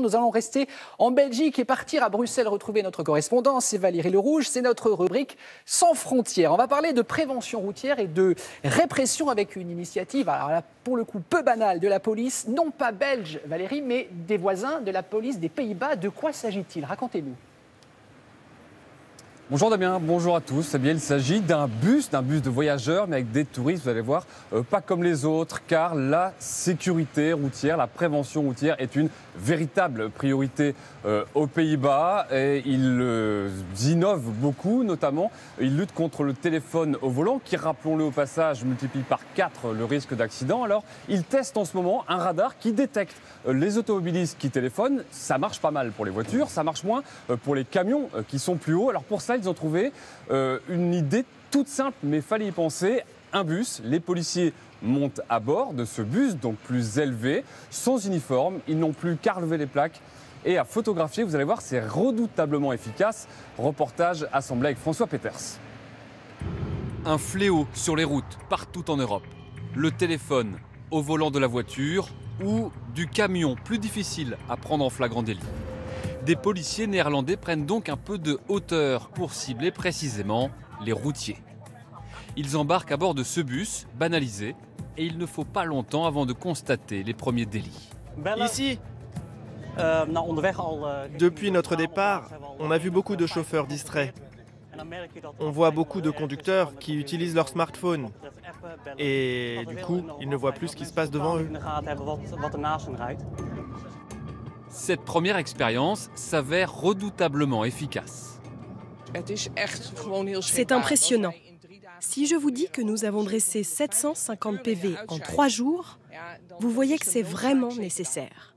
Nous allons rester en Belgique et partir à Bruxelles retrouver notre correspondant, c'est Valérie Lerouge, c'est notre rubrique Sans frontières. On va parler de prévention routière et de répression avec une initiative, alors là, pour le coup peu banale, de la police, non pas belge Valérie, mais des voisins de la police des Pays-Bas. De quoi s'agit-il? Racontez-nous. Bonjour Damien, bonjour à tous. Eh bien, il s'agit d'un bus de voyageurs, mais avec des touristes, vous allez voir, pas comme les autres, car la sécurité routière, la prévention routière est une véritable priorité aux Pays-Bas. Et ils innovent beaucoup, notamment, ils luttent contre le téléphone au volant, qui, rappelons-le au passage, multiplie par 4 le risque d'accident. Alors, ils testent en ce moment un radar qui détecte les automobilistes qui téléphonent. Ça marche pas mal pour les voitures, ça marche moins pour les camions qui sont plus hauts. Alors pour ça, ils ont trouvé une idée toute simple, mais fallait y penser. Un bus, les policiers montent à bord de ce bus, donc plus élevé, sans uniforme. Ils n'ont plus qu'à relever les plaques et à photographier. Vous allez voir, c'est redoutablement efficace. Reportage assemblé avec François Peters. Un fléau sur les routes, partout en Europe. Le téléphone au volant de la voiture ou du camion, plus difficile à prendre en flagrant délit. Des policiers néerlandais prennent donc un peu de hauteur pour cibler précisément les routiers. Ils embarquent à bord de ce bus, banalisé, et il ne faut pas longtemps avant de constater les premiers délits. Ici, depuis notre départ, on a vu beaucoup de chauffeurs distraits. On voit beaucoup de conducteurs qui utilisent leur smartphone. Et du coup, ils ne voient plus ce qui se passe devant eux. Cette première expérience s'avère redoutablement efficace. C'est impressionnant. Si je vous dis que nous avons dressé 750 PV en 3 jours, vous voyez que c'est vraiment nécessaire.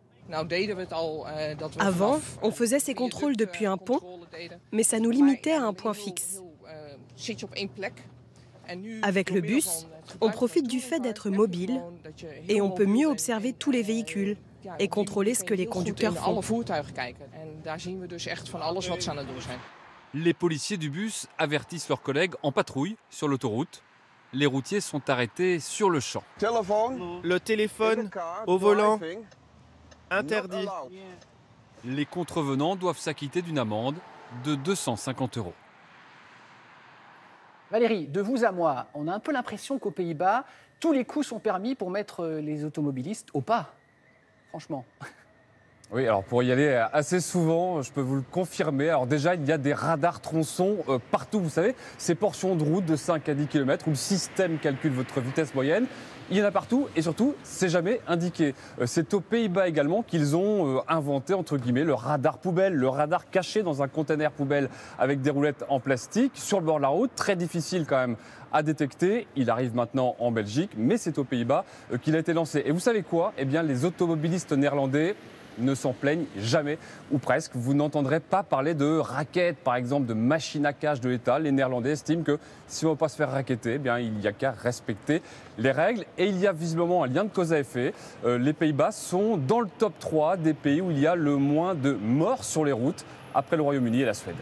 Avant, on faisait ces contrôles depuis un pont, mais ça nous limitait à un point fixe. Avec le bus, on profite du fait d'être mobile et on peut mieux observer tous les véhicules et contrôler ce que les conducteurs font. Les policiers du bus avertissent leurs collègues en patrouille sur l'autoroute. Les routiers sont arrêtés sur le champ. Le téléphone au volant, interdit. Les contrevenants doivent s'acquitter d'une amende de 250 €. Valérie, de vous à moi, on a un peu l'impression qu'aux Pays-Bas, tous les coups sont permis pour mettre les automobilistes au pas. Franchement. Oui, alors pour y aller assez souvent, je peux vous le confirmer. Alors déjà, il y a des radars tronçons partout, vous savez, ces portions de route de 5 à 10 km où le système calcule votre vitesse moyenne. Il y en a partout et surtout, c'est jamais indiqué. C'est aux Pays-Bas également qu'ils ont inventé, entre guillemets, le radar poubelle, le radar caché dans un conteneur poubelle avec des roulettes en plastique sur le bord de la route. Très difficile quand même à détecter. Il arrive maintenant en Belgique, mais c'est aux Pays-Bas qu'il a été lancé. Et vous savez quoi? Eh bien, les automobilistes néerlandais ne s'en plaignent jamais, ou presque. Vous n'entendrez pas parler de raquettes, par exemple, de machines à cash de l'État. Les Néerlandais estiment que si on ne veut pas se faire raqueter, eh bien, il n'y a qu'à respecter les règles. Et il y a visiblement un lien de cause à effet. Les Pays-Bas sont dans le top 3 des pays où il y a le moins de morts sur les routes, après le Royaume-Uni et la Suède.